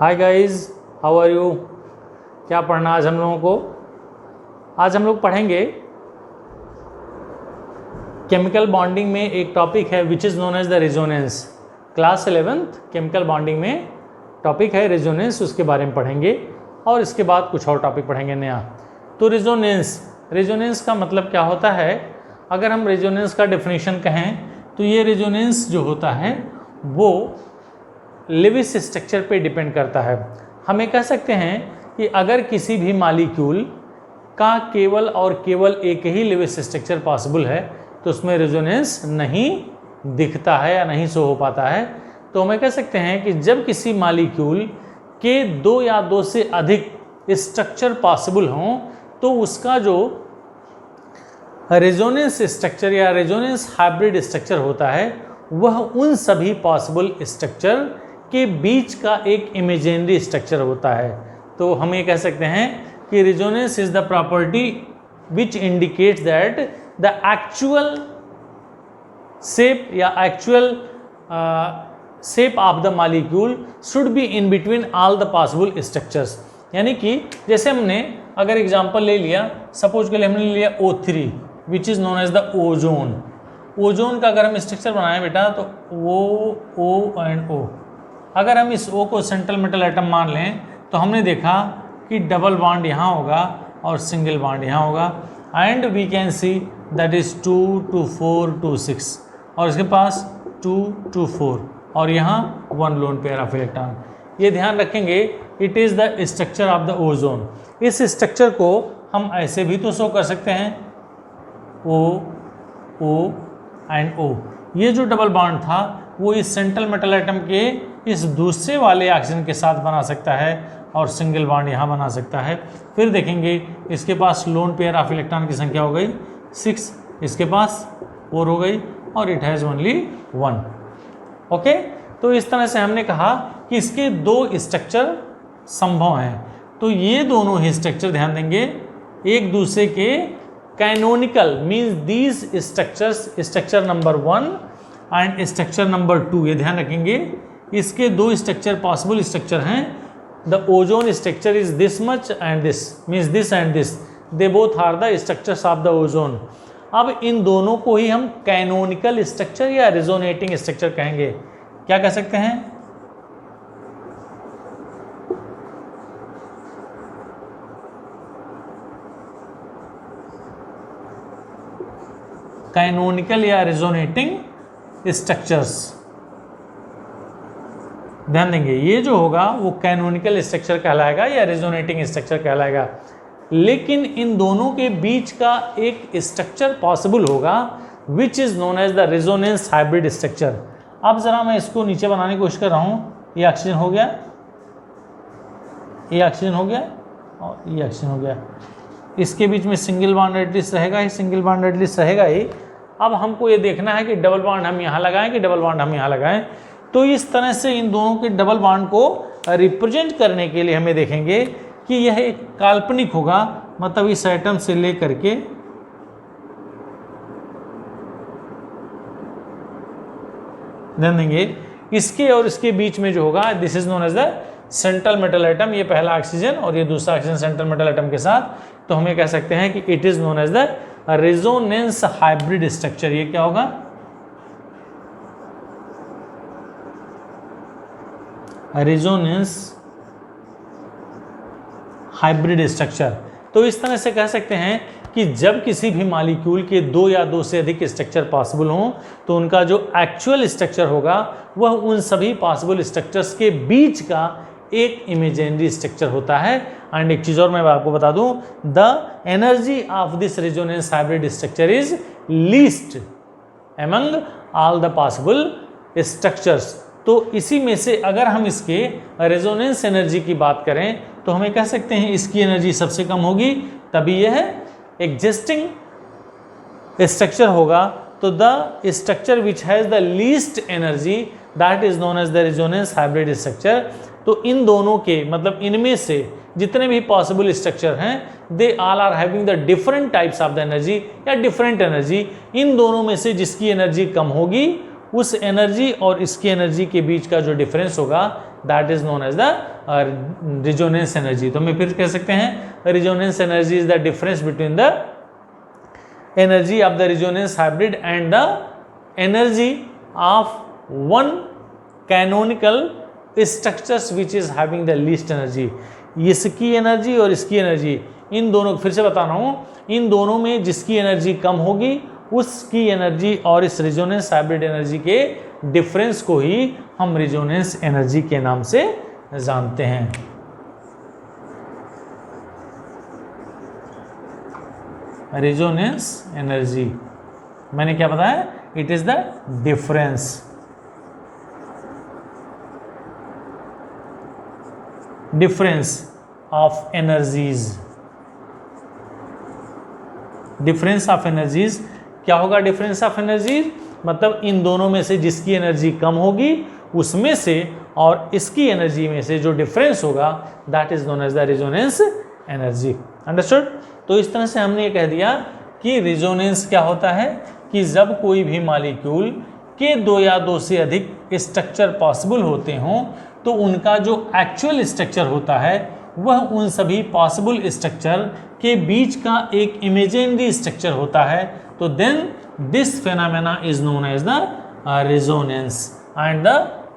Hi guys, how are you. क्या पढ़ना आज हम लोगों को? आज हम लोग पढ़ेंगे केमिकल बॉन्डिंग में एक टॉपिक है which is known as the resonance. Class 11th chemical bonding में टॉपिक है रेजोनेंस, उसके बारे में पढ़ेंगे और इसके बाद कुछ और टॉपिक पढ़ेंगे नया। तो रेजोनेंस का मतलब क्या होता है? अगर हम रेजोनेंस का डेफिनेशन कहें तो ये रेजोनेंस जो होता है वो लेविस स्ट्रक्चर पे डिपेंड करता है। हम ये कह सकते हैं कि अगर किसी भी मॉलिक्यूल का केवल और केवल एक ही लेविस स्ट्रक्चर पॉसिबल है तो उसमें रेजोनेंस नहीं दिखता है या नहीं शो हो पाता है। तो हम कह सकते हैं कि जब किसी मॉलिक्यूल के दो या दो से अधिक स्ट्रक्चर पॉसिबल हों तो उसका जो रेजोनेंस स्ट्रक्चर या रेजोनेंस हाइब्रिड स्ट्रक्चर होता है वह उन सभी पॉसिबल स्ट्रक्चर के बीच का एक इमेजिनरी स्ट्रक्चर होता है। तो हम ये कह सकते हैं कि resonance is the property which indicates that the actual shape या actual shape of the molecule should be in between all the possible structures. यानी कि जैसे हमने अगर एग्जांपल ले लिया, सपोज के लिए हमने ले लिया O3 which is known as the ozone. Ozone का अगर हम स्ट्रक्चर बनाएं बेटा तो O एंड O, अगर हम इस O को सेंट्रल मेटल एटम मान लें तो हमने देखा कि डबल बॉन्ड यहाँ होगा और सिंगल बॉन्ड यहाँ होगा and we can see that is 2 to 4 to 6 और इसके पास 2 to 4 और यहाँ 1 लोन पेयर ऑफ इलेक्ट्रॉन। ये ध्यान रखेंगे, it is the structure of the ozone. इस स्ट्रक्चर को हम ऐसे भी तो शो कर सकते हैं O एंड O। ये जो डबल बॉन्ड था वो इस सेंट्रल मेटल एटम के इस दूसरे वाले ऑक्सीजन के साथ बना सकता है और सिंगल बॉन्ड यहाँ बना सकता है। फिर देखेंगे इसके पास लोन पेयर ऑफ इलेक्ट्रॉन की संख्या हो गई 6, इसके पास 4 हो गई और इट हैज़ ओनली 1। ओके, तो इस तरह से हमने कहा कि इसके दो स्ट्रक्चर संभव हैं। तो ये दोनों ही स्ट्रक्चर ध्यान देंगे एक दूसरे के canonical means these structures, structure number 1 and structure number 2, ये ध्यान रखेंगे। इसके दो स्ट्रक्चर पॉसिबल स्ट्रक्चर हैं। The ozone structure is this much and this means this and this, they both are the structures of the ozone. अब इन दोनों को ही हम कैनोनिकल स्ट्रक्चर या रेजोनेटिंग स्ट्रक्चर कहेंगे। क्या कह सकते हैं? कैनोनिकल या रेजोनेटिंग स्ट्रक्चर्स। ध्यान देंगे ये जो होगा वो कैनोनिकल स्ट्रक्चर कहलाएगा या रेजोनेटिंग स्ट्रक्चर कहलाएगा। लेकिन इन दोनों के बीच का एक स्ट्रक्चर पॉसिबल होगा which is known as the resonance hybrid structure. अब ज़रा मैं इसको नीचे बनाने की कोशिश कर रहा हूँ। ये ऑक्सीजन हो गया, ये ऑक्सीजन हो गया और ये ऑक्सीजन हो गया। इसके बीच में सिंगल बॉन्ड एटलीस्ट रहेगा ही, सिंगल बॉन्ड एटलीस्ट रहेगा ही। अब हमको ये देखना है कि डबल बॉन्ड हम यहाँ लगाएं कि डबल बॉन्ड हम यहाँ लगाएं। तो इस तरह से इन दोनों के डबल बॉन्ड को रिप्रेजेंट करने के लिए हमें देखेंगे कि यह एक काल्पनिक होगा, मतलब इस एटम से ले करके ध्यान देंगे इसके और इसके बीच में जो होगा this is known as the central metal atom. ये पहला ऑक्सीजन और ये दूसरा ऑक्सीजन सेंट्रल मेटल एटम के साथ। तो हमें कह सकते हैं कि it is known as the resonance hybrid structure. ये क्या होगा? Resonance hybrid structure. तो इस तरह से कह सकते हैं कि जब किसी भी मॉलिक्यूल के दो या दो से अधिक स्ट्रक्चर पॉसिबल हों तो उनका जो एक्चुअल स्ट्रक्चर होगा वह उन सभी पॉसिबल स्ट्रक्चर्स के बीच का एक इमेजिनरी स्ट्रक्चर होता है। एंड एक चीज़ और मैं आपको बता दूं, the energy of this resonance hybrid structure is least among all the possible structures. तो इसी में से अगर हम इसके रेजोनेंस एनर्जी की बात करें तो हमें कह सकते हैं इसकी एनर्जी सबसे कम होगी, तभी यह एग्जिस्टिंग स्ट्रक्चर होगा। तो the structure which has the least energy that is known as the resonance hybrid structure. तो इन दोनों के मतलब इनमें से जितने भी पॉसिबल स्ट्रक्चर हैं they all are having the different types of the energy या डिफरेंट एनर्जी। इन दोनों में से जिसकी एनर्जी कम होगी उस एनर्जी और इसकी एनर्जी के बीच का जो डिफरेंस होगा that is known as the resonance energy. तो हम फिर कह सकते हैं resonance energy is the difference between the energy of the resonance hybrid and the energy of one canonical structures which is having the least energy. इसकी energy और इसकी energy, इन दोनों, फिर से बता रहा हूँ, इन दोनों में जिसकी एनर्जी कम होगी उसकी एनर्जी और इस रिजोनेंस हाइब्रिड एनर्जी के डिफरेंस को ही हम रिजोनेंस एनर्जी के नाम से जानते हैं। रिजोनेंस एनर्जी मैंने क्या बताया, it is the difference of energies. Difference of energies क्या होगा? डिफरेंस ऑफ एनर्जीज मतलब इन दोनों में से जिसकी एनर्जी कम होगी उसमें से और इसकी एनर्जी में से जो डिफरेंस होगा that is known as the resonance energy. Understood? तो इस तरह से हमने ये कह दिया कि रिजोनेंस क्या होता है कि जब कोई भी मॉलिक्यूल के दो या दो से अधिक स्ट्रक्चर पॉसिबल होते हों तो उनका जो एक्चुअल स्ट्रक्चर होता है वह उन सभी पॉसिबल स्ट्रक्चर के बीच का एक इमेजिनरी स्ट्रक्चर होता है। तो then this phenomena is known as the resonance and the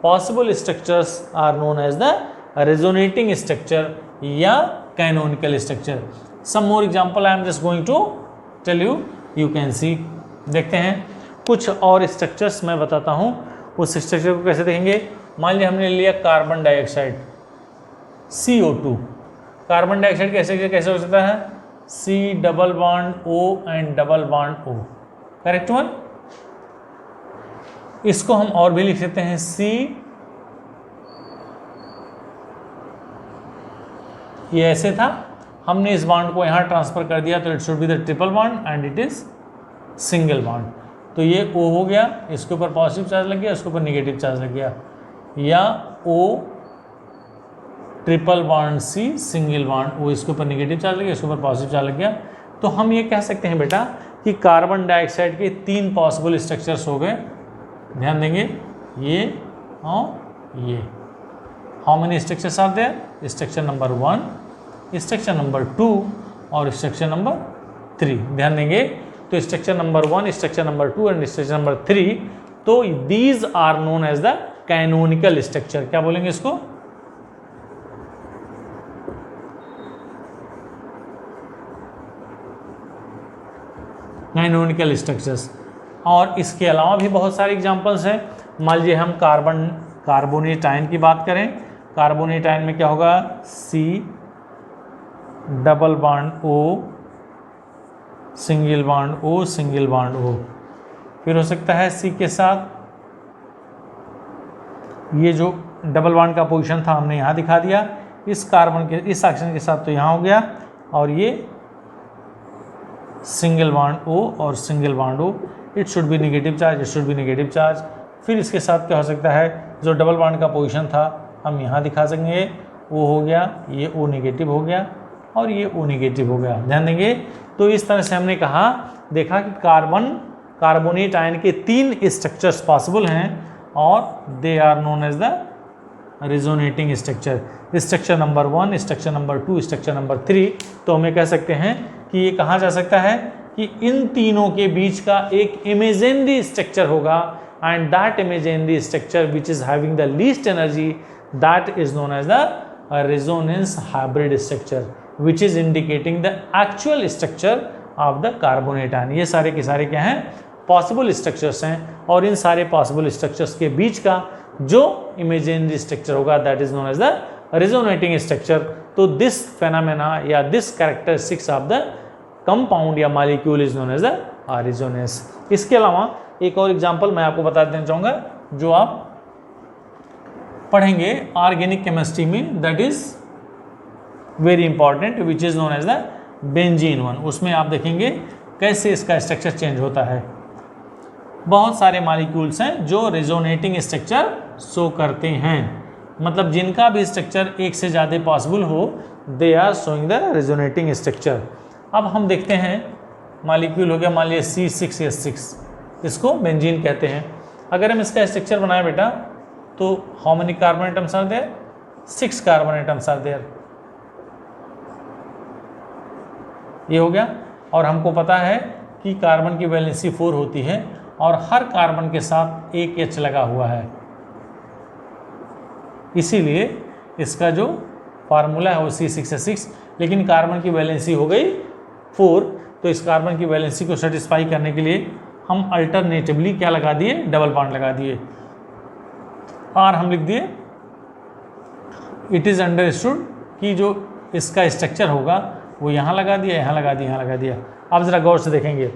possible structures are known as the resonating structure या canonical structure. Some more example I am just going to tell you, you can see. देखते हैं कुछ और structures मैं बताता हूँ, उस structure को कैसे देखेंगे। मान लिया हमने लिया carbon dioxide CO2। Carbon dioxide कैसे हो सकता है? C double bond O and double bond O, correct one. इसको हम और भी लिख सकते हैं C, ये ऐसे था, हमने इस बॉन्ड को यहाँ ट्रांसफर कर दिया तो it should be the triple bond and it is single bond. तो ये O हो गया, इसके ऊपर पॉजिटिव चार्ज लग गया, इसके ऊपर निगेटिव चार्ज लग गया, या O triple bond C single bond O, इसके ऊपर निगेटिव चार्ज लग गया, इसके ऊपर पॉजिटिव चार्ज लग गया। तो हम ये कह सकते हैं बेटा कि कार्बन डाइऑक्साइड के 3 पॉसिबल स्ट्रक्चर्स हो गए। ध्यान देंगे ये और ये। How many structures are there? Structure number 1, structure number 2 और स्ट्रक्चर नंबर 3। ध्यान देंगे तो structure number 1, structure number 2 and structure number 3, तो these are known as the canonical structure. क्या बोलेंगे इसको? Canonical structures. और इसके अलावा भी बहुत सारे एग्जांपल्स हैं। मान लीजिए हम कार्बोनेट आयन की बात करें, कार्बोनेट आयन में क्या होगा? C double bond O single bond O single bond O। फिर हो सकता है C के साथ ये जो डबल बॉन्ड का पोजीशन था हमने यहाँ दिखा दिया, इस कार्बन के इस ऑक्सीजन के साथ तो यहाँ हो गया, और ये सिंगल बॉन्ड O और single bond O, it should be negative charge, it should be negative charge. फिर इसके साथ क्या हो सकता है? जो डबल बॉन्ड का पोजीशन था हम यहाँ दिखा सकेंगे, O हो गया, ये O नेगेटिव हो गया और ये O नेगेटिव हो गया। ध्यान देंगे तो इस तरह से हमने देखा कि कार्बोनेट आयन के 3 स्ट्रक्चर्स पॉसिबल हैं और they are known as the resonating structure. Structure number 1, structure number 2, structure number 3। तो हमें कह सकते हैं कि ये कहा जा सकता है कि इन तीनों के बीच का एक इमेजिनरी स्ट्रक्चर होगा and that imaginary structure which is having the least energy that is known as the resonance hybrid structure which is indicating the actual structure of the carbonate ion. ये सारे के सारे क्या हैं? पॉसिबल स्ट्रक्चर्स हैं, और इन सारे पॉसिबल स्ट्रक्चर्स के बीच का जो इमेजिनरी स्ट्रक्चर होगा that is known as the resonating structure. तो दिस फेनामेना या this characteristics of the compound या molecule is known as the resonance. इसके अलावा एक और एग्जांपल मैं आपको बता देना चाहूँगा जो आप पढ़ेंगे ऑर्गेनिक केमिस्ट्री में, that is very important, which is known as the benzene 1। उसमें आप देखेंगे कैसे इसका स्ट्रक्चर चेंज होता है। बहुत सारे मॉलिक्यूल्स हैं जो रेजोनेटिंग स्ट्रक्चर शो करते हैं, मतलब जिनका भी स्ट्रक्चर एक से ज़्यादा पॉसिबल हो, they are showing the resonating structure. अब हम देखते हैं मॉलिक्यूल हो गया मान लीजिए C6H6, इसको बेंजीन कहते हैं। अगर हम इसका स्ट्रक्चर बनाए बेटा तो how many carbon atoms are there, 6 carbon atoms are there, ये हो गया। और हमको पता है कि कार्बन की वैलेंसी 4 होती है और हर कार्बन के साथ एक H लगा हुआ है, इसीलिए इसका जो फार्मूला है वो C6H6, लेकिन कार्बन की वैलेंसी हो गई 4, तो इस कार्बन की वैलेंसी को सेटिस्फाई करने के लिए हम अल्टरनेटिवली क्या लगा दिए, डबल बॉन्ड लगा दिए, और हम लिख दिए इट इज़ अंडरस्टूड कि जो इसका स्ट्रक्चर होगा वो यहाँ लगा दिया, यहाँ लगा दिया, यहाँ लगा दिया। अब ज़रा गौर से देखेंगे,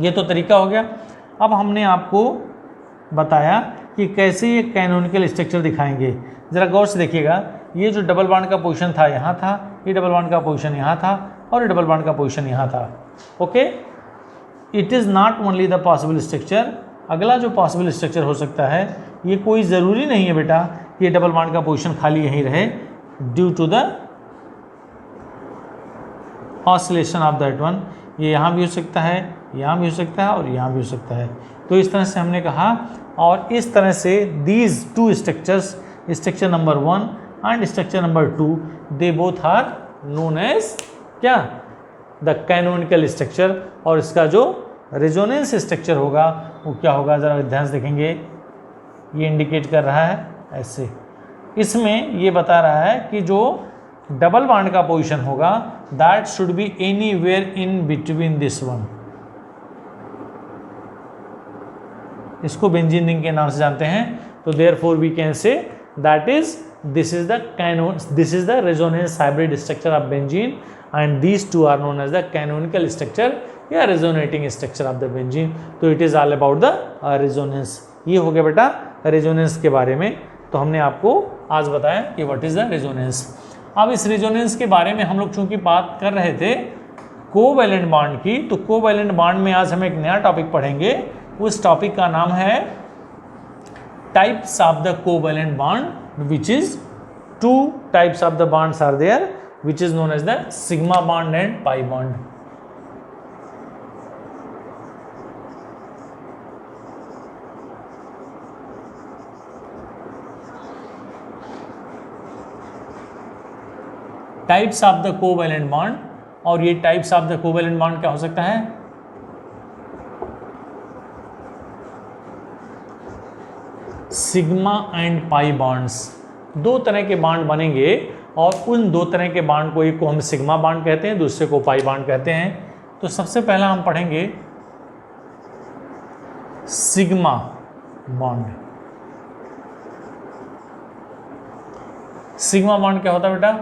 ये तो तरीका हो गया। अब हमने आपको बताया कि कैसे ये कैनोनिकल स्ट्रक्चर दिखाएंगे। ज़रा गौर से देखिएगा, ये जो डबल बॉन्ड का पोजीशन था यहाँ था, ये डबल बॉन्ड का पोजीशन यहाँ था, और ये डबल बॉन्ड का पोजीशन यहाँ था। Okay, it is not only the possible structure, अगला जो पॉसिबल स्ट्रक्चर हो सकता है, ये कोई ज़रूरी नहीं है बेटा कि ये डबल बॉन्ड का पोजीशन खाली यहीं रहे, due to the oscillation of that one, ये यहाँ भी हो सकता है, यहाँ भी हो सकता है, और यहाँ भी हो सकता है। तो इस तरह से हमने कहा, और इस तरह से these two structures, structure number 1 and structure number 2, they both are known as क्या, द कैनोनिकल स्ट्रक्चर। और इसका जो रेजोनेंस स्ट्रक्चर होगा वो क्या होगा, ज़रा ध्यान से देखेंगे, ये इंडिकेट कर रहा है ऐसे, इसमें ये बता रहा है कि जो डबल बॉन्ड का पोजीशन होगा that should be anywhere in between this one, इसको बेंजीन रिंग के नाम से जानते हैं। तो therefore we can say that is this is the resonance hybrid structure of benzene and these two are known as the canonical structure या resonating structure of the benzene. तो it is all about the resonance. ये हो गया बेटा resonance के बारे में। तो हमने आपको आज बताया कि व्हाट इज द रेजोनेंस। अब इस रेजोनेंस के बारे में हम लोग चूंकि बात कर रहे थे कोवैलेंट बॉन्ड की, तो कोवैलेंट बॉन्ड में आज हम एक नया टॉपिक पढ़ेंगे। उस टॉपिक का नाम है types of the covalent bond, which is 2 types of the bonds are there, which is known as the sigma bond and pi bond. Types of the covalent bond, और ये types of the covalent bond क्या हो सकता है, sigma and pi bonds. 2 तरह के bond बनेंगे और उन 2 तरह के बॉन्ड को, एक को हम सिग्मा बॉन्ड कहते हैं, दूसरे को पाई बॉन्ड कहते हैं। तो सबसे पहला हम पढ़ेंगे सिग्मा बॉन्ड। सिग्मा बॉन्ड क्या होता है बेटा,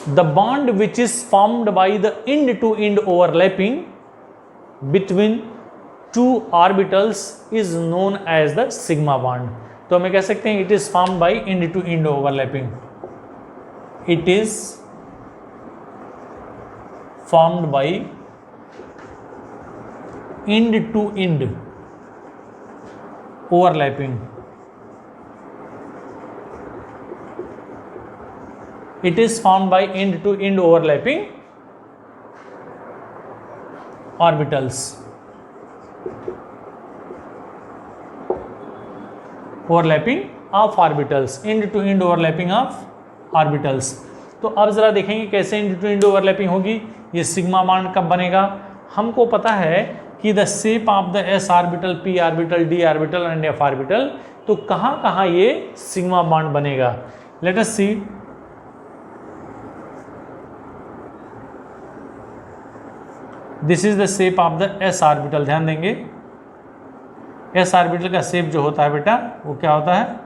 the bond which is formed by the end to end overlapping between 2 orbitals is known as the sigma bond। तो हमें कह सकते हैं it is formed by end to end overlapping, it is formed by end to end overlapping, it is formed by end to end overlapping orbitals, overlapping of orbitals, end to end overlapping of orbitals। तो अब जरा देखेंगे कैसे end to end overlapping होगी। ये sigma bond कब बनेगा, हमको पता है कि the shape of the s orbital, p orbital, d orbital and f orbital. तो कहाँ कहाँ ये सिग्मा बॉन्ड बनेगा, let us see. This is the shape of the s orbital. ध्यान देंगे s ऑर्बिटल का शेप जो होता है बेटा वो क्या होता है,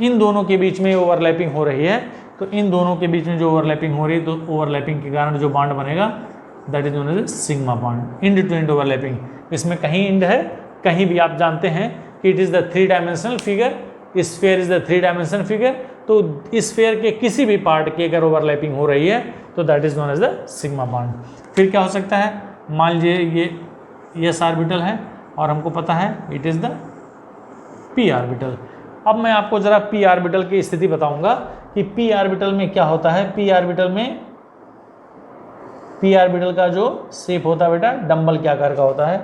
इन दोनों के बीच में ओवरलैपिंग हो रही है, तो इन दोनों के बीच में जो ओवरलैपिंग हो रही है, तो ओवरलैपिंग के कारण जो बॉन्ड बनेगा that is known as sigma bond, end to end overlapping. इसमें कहीं इंड है, कहीं भी आप जानते हैं कि it is the 3 dimensional figure, sphere is the 3 dimensional figure. तो स्फीयर के किसी भी पार्ट की अगर ओवरलैपिंग हो रही है तो that is known as the sigma bond. फिर क्या हो सकता है, मान लीजिए ये s ऑर्बिटल है और हमको पता है it is the p orbital. अब मैं आपको ज़रा p ऑर्बिटल की स्थिति बताऊंगा कि p ऑर्बिटल में क्या होता है। p ऑर्बिटल का जो शेप होता है बेटा डंबल के आकार का होता है,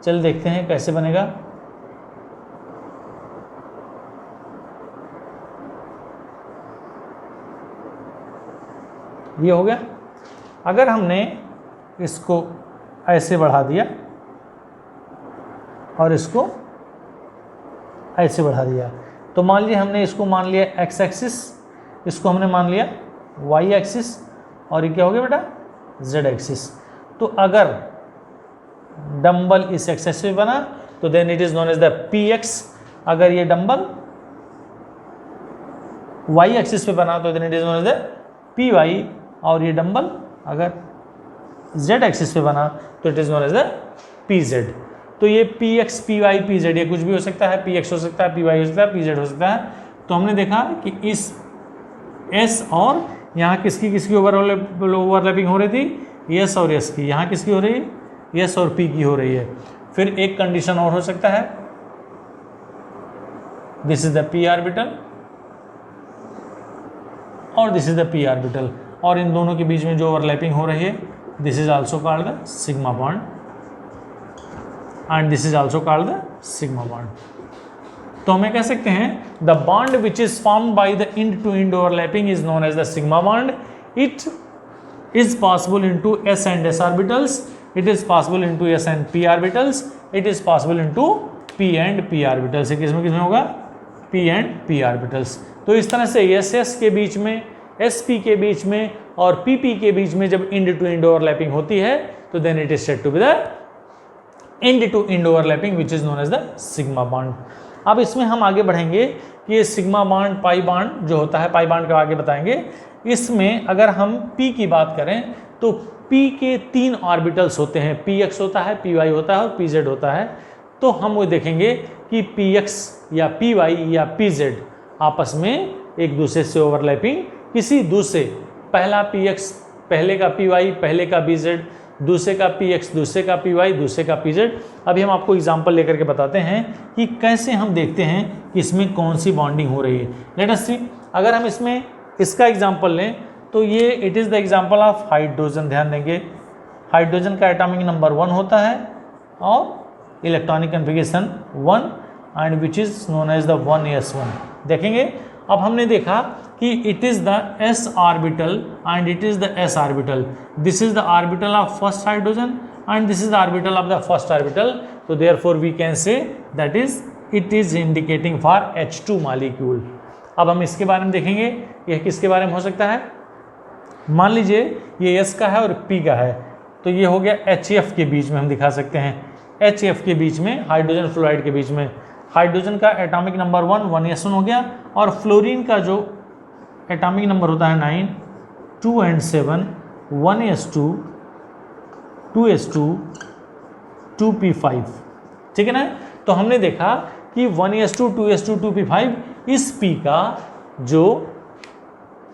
चल देखते हैं कैसे बनेगा। ये हो गया। अगर हमने इसको ऐसे बढ़ा दिया और इसको ऐसे बढ़ा दिया, तो मान लीजिए हमने इसको मान लिया एक्स एक्सिस, इसको हमने मान लिया वाई एक्सिस, और ये क्या हो गया बेटा जेड एक्सिस। तो अगर डंबल इस एक्सिस पे बना तो then it is known as the P X. अगर ये डंबल वाई एक्सिस पे बना तो then it is known as the P Y, और ये डंबल अगर जेड एक्सिस पे बना तो it is known as the P Z. तो ये P X P Y P Z ये कुछ भी हो सकता है, पी एक्स हो सकता है, पी वाई हो सकता है, पी जेड हो सकता है। तो हमने देखा कि इस एस और यहाँ किसकी किसकी ओवरलैपिंग हो रही थी, एस और एस की। यहाँ किसकी हो रही है, एस और पी की हो रही है। फिर एक कंडीशन और हो सकता है, this is the P orbital और this is the P orbital, और इन दोनों के बीच में जो ओवरलैपिंग हो रही है this is also called the sigma bond and this is also called the sigma bond. तो हमें कह सकते हैं the bond which is formed by the end to end overlapping is known as the sigma bond. It is possible into S and S orbitals, it is possible into S and P orbitals, it is possible into P and P orbitals. किसमें होगा, P and P orbitals. तो इस तरह से S S के बीच में, S P के बीच में और पी पी के बीच में जब इंड टू इंड ओवरलैपिंग होती है तो then it is said to be the end to end overlapping which is known as the sigma bond. अब इसमें हम आगे बढ़ेंगे कि ये सिग्मा बॉन्ड पाई बॉन्ड जो होता है, पाई बॉन्ड का आगे बताएंगे। इसमें अगर हम पी की बात करें तो पी के 3 ऑर्बिटल्स होते हैं, पी एक्स होता है, पी वाई होता है और पी जेड होता है। तो हम वो देखेंगे कि पी एक्स या पी वाई या पी जेड आपस में एक दूसरे से ओवरलैपिंग किसी दूसरे, पहला पी एक्स पहले का पी वाई पहले का पी जेड, दूसरे का पी एक्स दूसरे का पी वाई दूसरे का पी जेड। अभी हम आपको एग्जांपल लेकर के बताते हैं कि कैसे हम देखते हैं कि इसमें कौन सी बॉन्डिंग हो रही है। लेट अस सी, अगर हम इसमें इसका एग्जांपल लें तो ये it is the example of hydrogen. ध्यान देंगे हाइड्रोजन का एटॉमिक नंबर 1 होता है और electronic configuration 1 and which is known as the 1s1। देखेंगे अब हमने देखा कि it is the s orbital and it is the s orbital. This is the orbital of first hydrogen and this is the orbital of the first orbital. तो therefore we can say that is it is indicating for H2 molecule. अब हम इसके बारे में देखेंगे, यह किसके बारे में हो सकता है। मान लीजिए ये S का है और P का है, तो ये हो गया HF के बीच में हम दिखा सकते हैं, HF के बीच में हाइड्रोजन फ्लोराइड के बीच में। हाइड्रोजन का एटॉमिक नंबर 1s1 हो गया और फ्लोरीन का जो एटॉमिक नंबर होता है 9, 2 and 7, 1s2, 2s2, 2p5। ठीक है ना। तो हमने देखा कि 1s2, 2s2, 2p5 इस p का जो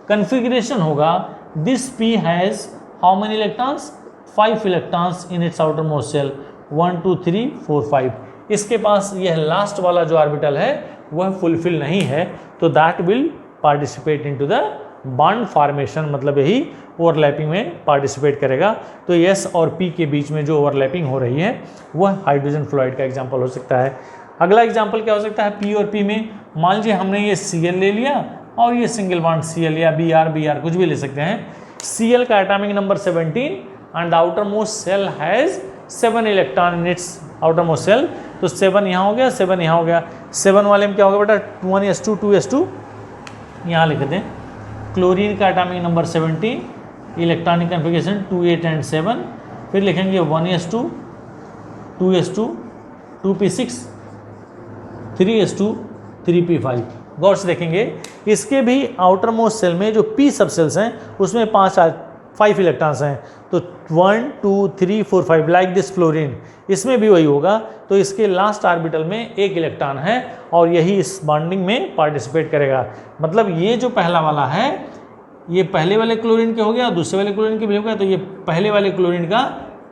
कन्फिग्रेशन होगा, this p has how many electrons, 5 electrons in its outermost shell, 1 2 3 4 5। इसके पास यह लास्ट वाला जो ऑर्बिटल है वह फुलफिल नहीं है, तो that will participate into the bond formation, मतलब यही ओवरलैपिंग में पार्टिसिपेट करेगा। तो एस और पी के बीच में जो ओवरलैपिंग हो रही है वह हाइड्रोजन फ्लोराइड का एग्जांपल हो सकता है। अगला एग्जांपल क्या हो सकता है, पी और पी में मान लीजिए हमने ये Cl ले लिया और ये सिंगल बॉन्ड Cl या Br कुछ भी ले सकते हैं। Cl का atomic number 17 and the outermost shell has 7 electron in its outermost shell. तो 7 यहाँ हो गया, 7 यहाँ हो गया। 7 वाले में क्या होगा बेटा, 1s2, 2s2 यहाँ लिख दें। क्लोरीन का atomic number 17, electronic configuration 2 8 and 7। फिर लिखेंगे 1s2, 2s2, 2p6, 3s2, 3p5। गौर से देखेंगे इसके भी आउटर मोस्ट सेल में जो p सब सेल्स हैं उसमें 5 इलेक्ट्रॉन्स हैं। तो 1 2 3 4 5 लाइक दिस फ्लोरीन, इसमें भी वही होगा। तो इसके लास्ट ऑर्बिटल में 1 इलेक्ट्रॉन है और यही इस बॉन्डिंग में पार्टिसिपेट करेगा। मतलब ये जो पहला वाला है ये पहले वाले क्लोरीन के हो गया, दूसरे वाले क्लोरीन के भी हो गया। तो ये पहले वाले क्लोरीन का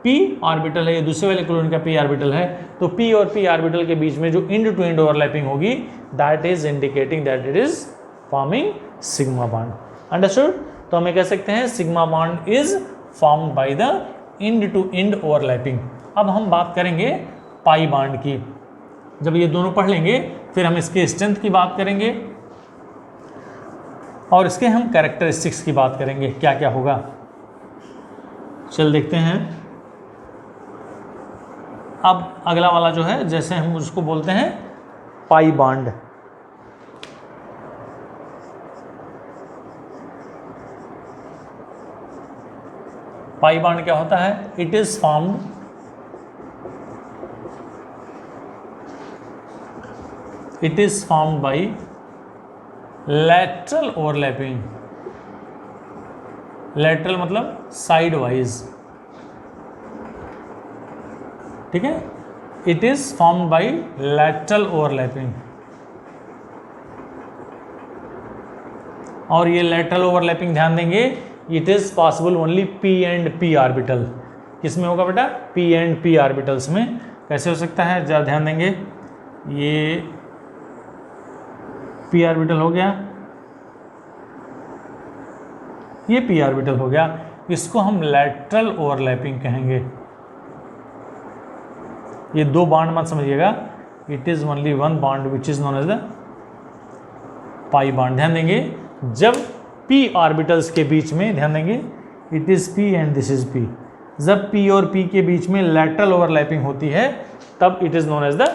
p ऑर्बिटल है, ये दूसरे वाले क्लोरीन का p ऑर्बिटल है। तो p और p ऑर्बिटल के बीच में जो इंड टू इंड ओवरलैपिंग होगी that is indicating that it is forming sigma bond. Understood. तो हमें कह सकते हैं sigma bond is formed by the end to end overlapping. अब हम बात करेंगे पाई बॉन्ड की। जब ये दोनों पढ़ लेंगे फिर हम इसके स्ट्रेंथ की बात करेंगे और इसके हम कैरेक्टरिस्टिक्स की बात करेंगे, क्या क्या होगा। चल देखते हैं। अब अगला वाला जो है, जैसे हम उसको बोलते हैं पाई बॉन्ड। पाई बॉन्ड क्या होता है? It is formed bye lateral overlapping. Lateral मतलब साइड वाइज, ठीक है। It is formed bye lateral overlapping. और ये लैटरल ओवरलैपिंग ध्यान देंगे, it is possible only P and P orbital. किसमें होगा बेटा? पी एंड पी ऑर्बिटल्स में। कैसे हो सकता है? जरा ध्यान देंगे, ये पी ऑर्बिटल हो गया, ये पी ऑर्बिटल हो गया, इसको हम लैटरल ओवरलैपिंग कहेंगे। ये दो बॉन्ड मत समझिएगा, it is only one bond which is known as the pi bond. ध्यान देंगे, जब पी ऑर्बिटल्स के बीच में, ध्यान देंगे, it is P and this is P, जब पी और पी के बीच में लैटरल ओवरलैपिंग होती है तब it is known as the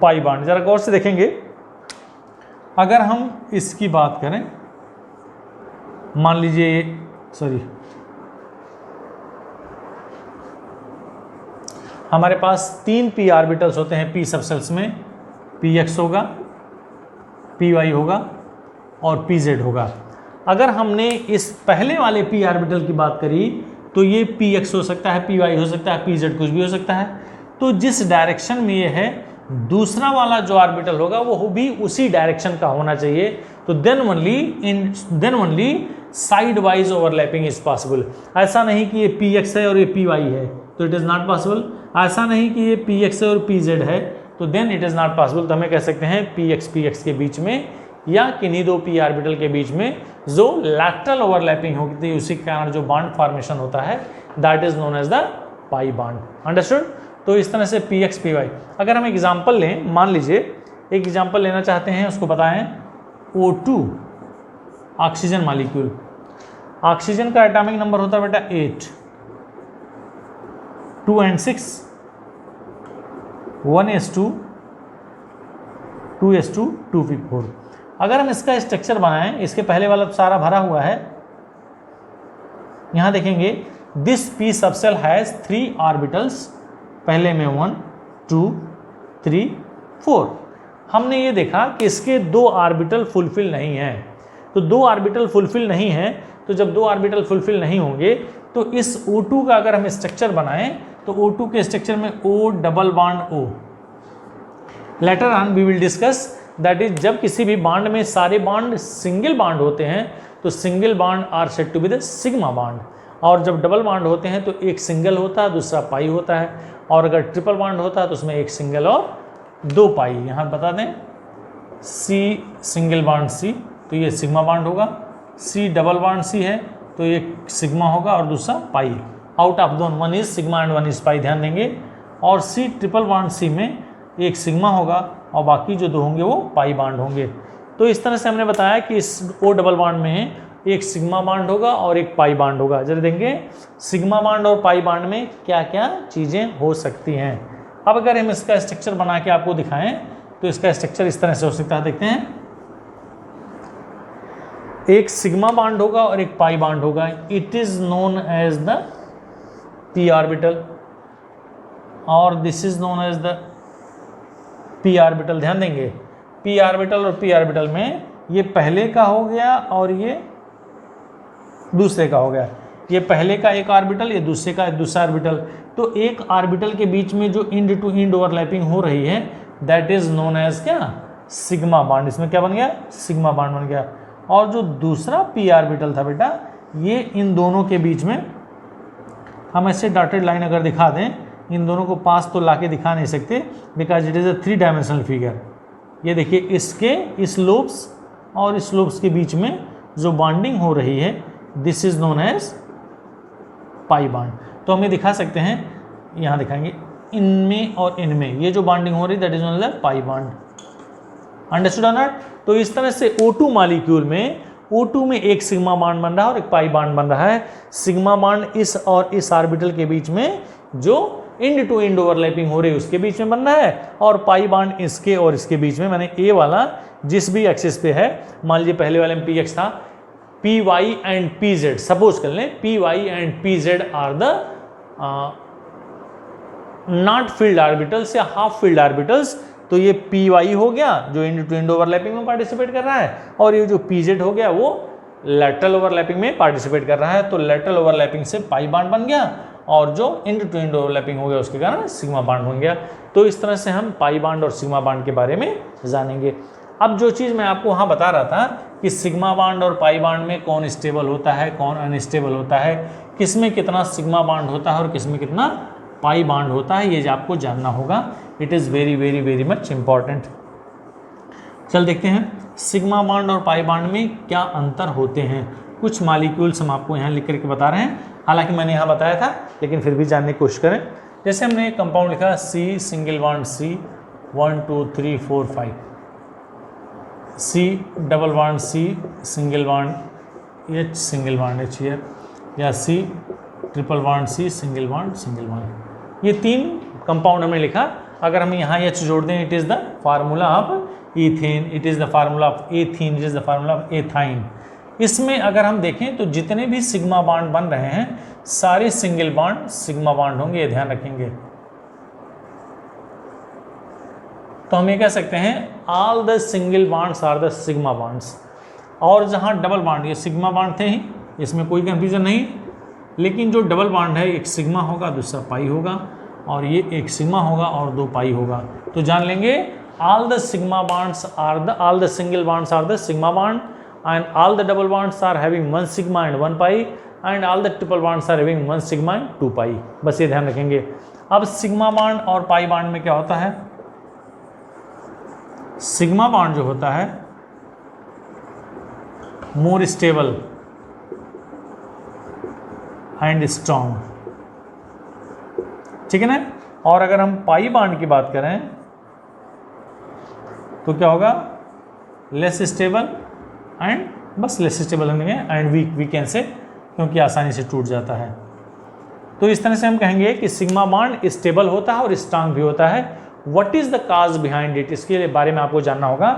pi bond. जरा गौर से देखेंगे, अगर हम इसकी बात करें, मान लीजिए, सॉरी, हमारे पास 3 पी ऑर्बिटल्स होते हैं पी सबसेल्स में, पी एक्स होगा, पी वाई होगा और पी जेड होगा। अगर हमने इस पहले वाले पी ऑर्बिटल की बात करी तो ये पी एक्स हो सकता है, पी वाई हो सकता है, पी जेड कुछ भी हो सकता है। तो जिस डायरेक्शन में ये है, दूसरा वाला जो ऑर्बिटल होगा वो भी उसी डायरेक्शन का होना चाहिए। तो then only side wise overlapping is possible. ऐसा नहीं कि ये पी एक्स है और ये पी वाई है तो इट इज़ नॉट पॉसिबल। ऐसा नहीं कि ये पी एक्स है और पी जेड है तो then it is not possible. तो हमें कह सकते हैं पी एक्स के बीच में या किन्हीं दो पी ऑर्बिटल के बीच में जो लैटरल ओवरलैपिंग होती है, उसी के कारण जो बॉन्ड फॉर्मेशन होता है, that is known as the pi bond. Understood? तो इस तरह से पी एक्स पी वाई। अगर हम एग्जाम्पल लें, मान लीजिए एक एग्जाम्पल लेना चाहते हैं, उसको बताएं O2 ऑक्सीजन मॉलिक्यूल। ऑक्सीजन का एटॉमिक नंबर होता है बेटा 8, 2 and 6, 1s2, 2s2, 2p4। अगर हम इसका स्ट्रक्चर बनाएं, इसके पहले वाला सारा भरा हुआ है, यहां देखेंगे this P subshell has 3 orbitals, पहले में 1, 2, 3, 4। हमने ये देखा कि इसके 2 ऑर्बिटल फुलफिल नहीं हैं। तो 2 ऑर्बिटल फुलफिल नहीं हैं, तो जब 2 ऑर्बिटल फुलफिल नहीं होंगे तो इस O2 का अगर हम स्ट्रक्चर बनाएं तो O2 के स्ट्रक्चर में O double bond O। Later on we will discuss that is, जब किसी भी बॉन्ड में सारे बॉन्ड सिंगल बॉन्ड होते हैं तो single bond are said to be the sigma bond, और जब डबल बॉन्ड होते हैं तो एक सिंगल होता है, दूसरा पाई होता है, और अगर ट्रिपल बॉन्ड होता है तो उसमें एक सिंगल और 2 पाई। यहाँ बता दें, C सिंगल बॉन्ड C तो ये सिग्मा बॉन्ड होगा, C डबल बॉन्ड C है तो ये सिग्मा होगा और दूसरा पाई। आउट ऑफ दोनों, 1 is sigma and 1 is pi, ध्यान देंगे। और C ट्रिपल बॉन्ड C में एक सिग्मा होगा और बाकी जो 2 होंगे वो पाई बॉन्ड होंगे। तो इस तरह से हमने बताया कि इस O डबल बॉन्ड में एक सिग्मा बॉन्ड होगा और एक पाई बॉन्ड होगा। जरा देंगे सिग्मा बॉन्ड और पाई बॉन्ड में क्या क्या चीज़ें हो सकती हैं। अब अगर हम इसका स्ट्रक्चर बना के आपको दिखाएं तो इसका स्ट्रक्चर इस तरह से हो सकता है, देखते हैं। एक सिग्मा बॉन्ड होगा और एक पाई बॉन्ड होगा, it is known as the P orbital, और this is known as the P orbital. ध्यान देंगे, पी ऑर्बिटल और पी ऑर्बिटल में ये पहले का हो गया और ये दूसरे का हो गया। ये पहले का एक ऑर्बिटल, ये दूसरे का दूसरा ऑर्बिटल। तो एक ऑर्बिटल के बीच में जो इंड टू इंड ओवरलैपिंग हो रही है दैट इज नोन एज क्या? Sigma bond. इसमें क्या बन गया? सिग्मा बॉन्ड बन गया। और जो दूसरा पी ऑर्बिटल था बेटा, ये इन दोनों के बीच में हम ऐसे डॉटेड लाइन अगर दिखा दें, इन दोनों को पास तो लाके दिखा नहीं सकते because it is a 3 dimensional figure. ये देखिए, इसके इस लोब्स और इस लोब्स के बीच में जो बॉन्डिंग हो रही है, this is known as pi bond. तो हम ये दिखा सकते हैं, यहाँ दिखाएंगे इनमें और इनमें ये जो बॉन्डिंग हो रही that is known as pi bond. Understood और नॉट? तो इस तरह से O2 मॉलिक्यूल में O2 में एक सिग्मा बॉन्ड बन रहा है और एक पाई बॉन्ड बन रहा है। सिग्मा बॉन्ड इस और इस ऑर्बिटल के बीच में जो इंड टू इंड ओवरलैपिंग हो रही है उसके बीच में बन रहा है, और पाई बॉन्ड इसके और इसके बीच में, मैंने ए वाला जिस भी एक्सिस पे है, मान लीजिए पहले वाले में PX था, PY एंड PZ, सपोज कर लें PY and PZ are the not filled orbitals या हाफ फील्ड ऑर्बिटल्स, तो ये PY हो गया जो इंड टू इंड ओवरलैपिंग में पार्टिसिपेट कर रहा है, और ये जो PZ हो गया वो लैटरल ओवरलैपिंग में पार्टिसिपेट कर रहा है। तो लैटरल ओवरलैपिंग से पाई बॉन्ड बन गया, और जो इंड टू इंड ओवरलैपिंग हो गया उसके कारण सिग्मा बॉन्ड बन गया। तो इस तरह से हम पाई बॉन्ड और सिग्मा बॉन्ड के बारे में जानेंगे। अब जो चीज़ मैं आपको वहाँ बता रहा था कि सिग्मा बॉन्ड और पाई बॉन्ड में कौन स्टेबल होता है, कौन अनस्टेबल होता है, किस में कितना सिग्मा बॉन्ड होता है और किस में कितना पाई बॉन्ड होता है, ये आपको जानना होगा। It is very very very much important. चल देखते हैं सिग्मा बॉन्ड और पाई बॉन्ड में क्या अंतर होते हैं। कुछ मॉलिक्यूल्स हम आपको यहाँ लिख करके बता रहे हैं, हालांकि मैंने यहाँ बताया था लेकिन फिर भी जानने की कोशिश करें। जैसे हमने एक कंपाउंड लिखा C single bond C 1 2 3 4 5, C double bond C single bond H single bond H है, या C triple bond C single bond. ये 3 कंपाउंड हमने लिखा। अगर हम यहाँ H जोड़ दें, it is the formula of ethane, it is the formula of ethene, it is the formula of ethyne. इसमें अगर हम देखें तो जितने भी सिग्मा बॉन्ड बन रहे हैं सारे सिंगल बॉन्ड सिग्मा बॉन्ड होंगे, ये ध्यान रखेंगे। तो हम ये कह सकते हैं all the single bonds are the sigma bonds. और जहाँ डबल बॉन्ड, ये सिग्मा बॉन्ड थे ही, इसमें कोई कंफ्यूजन नहीं, लेकिन जो डबल बॉन्ड है एक सिग्मा होगा दूसरा पाई होगा, और ये एक सिग्मा होगा और 2 पाई होगा। तो जान लेंगे all the sigma bonds are the, all the single bonds are the sigma bond, and all the double bonds are having 1 sigma and 1 pi, and all the triple bonds are having 1 sigma and 2 pi। बस ये ध्यान रखेंगे। अब sigma bond और pi bond में क्या होता है, सिग्मा बॉन्ड जो होता है मोर स्टेबल एंड स्ट्रॉन्ग, ठीक है ना। और अगर हम पाई बॉन्ड की बात करें तो क्या होगा, लेस स्टेबल एंड बस लेस स्टेबल होंगे एंड वी कैन से, क्योंकि आसानी से टूट जाता है। तो इस तरह से हम कहेंगे कि सिग्मा बॉन्ड स्टेबल होता है और स्ट्रांग भी होता है। What is the cause behind it, इसके बारे में आपको जानना होगा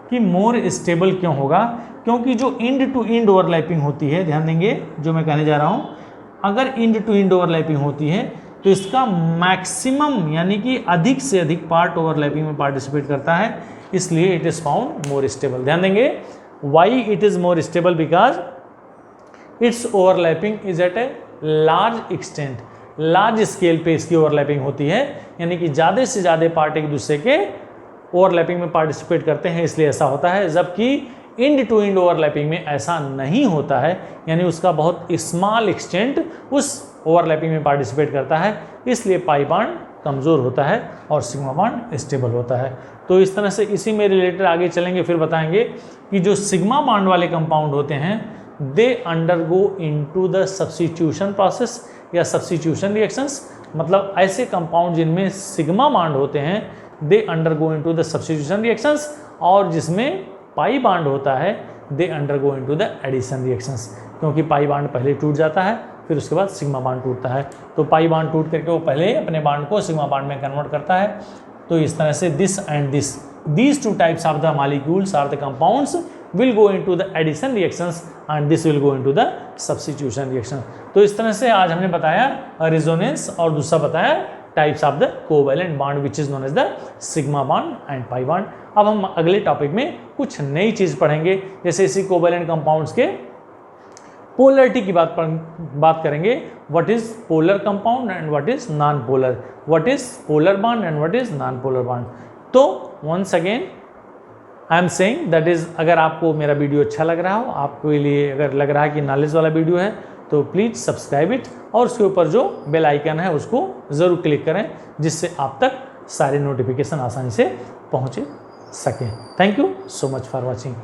कि मोर स्टेबल क्यों होगा। क्योंकि जो इंड टू इंड ओवरलैपिंग होती है, ध्यान देंगे जो मैं कहने जा रहा हूँ, अगर इंड टू इंड ओवरलैपिंग होती है तो इसका मैक्सिमम यानी कि अधिक से अधिक पार्ट ओवरलैपिंग में पार्टिसिपेट करता है, इसलिए it is found more stable. ध्यान देंगे why it is more stable, because its overlapping is at a large extent, large scale पे इसकी ओवरलैपिंग होती है, यानी कि ज़्यादा से ज़्यादा पार्ट एक दूसरे के ओवरलैपिंग में पार्टिसिपेट करते हैं, इसलिए ऐसा होता है। जबकि इंड टू इंड ओवरलैपिंग में ऐसा नहीं होता है, यानी उसका बहुत स्मॉल एक्सटेंट उस ओवरलैपिंग में पार्टिसिपेट करता है, इसलिए पाई बॉन्ड कमज़ोर होता है और सिग्मा बॉन्ड स्टेबल होता है। तो इस तरह से इसी में रिलेटेड आगे चलेंगे, फिर बताएंगे कि जो सिग्मा बॉन्ड वाले कंपाउंड होते हैं they undergo into the substitution process या सब्स्टिट्यूशन रिएक्शंस, मतलब ऐसे कंपाउंड जिनमें सिग्मा बॉन्ड होते हैं they undergo into the substitution reactions, और जिसमें पाई बॉन्ड होता है they undergo into the addition reactions, क्योंकि पाई बॉन्ड पहले टूट जाता है फिर उसके बाद सिग्मा बॉन्ड टूटता है। तो पाई बॉन्ड टूट करके वो पहले अपने बॉन्ड को सिग्मा बॉन्ड में कन्वर्ट करता है। तो इस तरह से this and this, these two types of the molecules or the compounds will go into the addition reactions and this will go into the substitution reaction। तो इस तरह से आज हमने बताया रेजोनेंस और दूसरा बताया types of the covalent bond which is known as the sigma bond and pi bond. अब हम अगले टॉपिक में कुछ नई चीज़ पढ़ेंगे, जैसे इसी कोवैलेंट कंपाउंड्स के पोलरिटी की बात करेंगे। What is polar compound and what is non polar, what is polar bond and what is non polar bond. तो once again I am saying that is, अगर आपको मेरा वीडियो अच्छा लग रहा हो, आपको लिए अगर लग रहा है कि नॉलेज वाला वीडियो है, तो प्लीज़ सब्सक्राइब इट और उसके ऊपर जो बेल आइकन है उसको ज़रूर क्लिक करें, जिससे आप तक सारे नोटिफिकेशन आसानी से पहुँच सकें। Thank you so much for watching.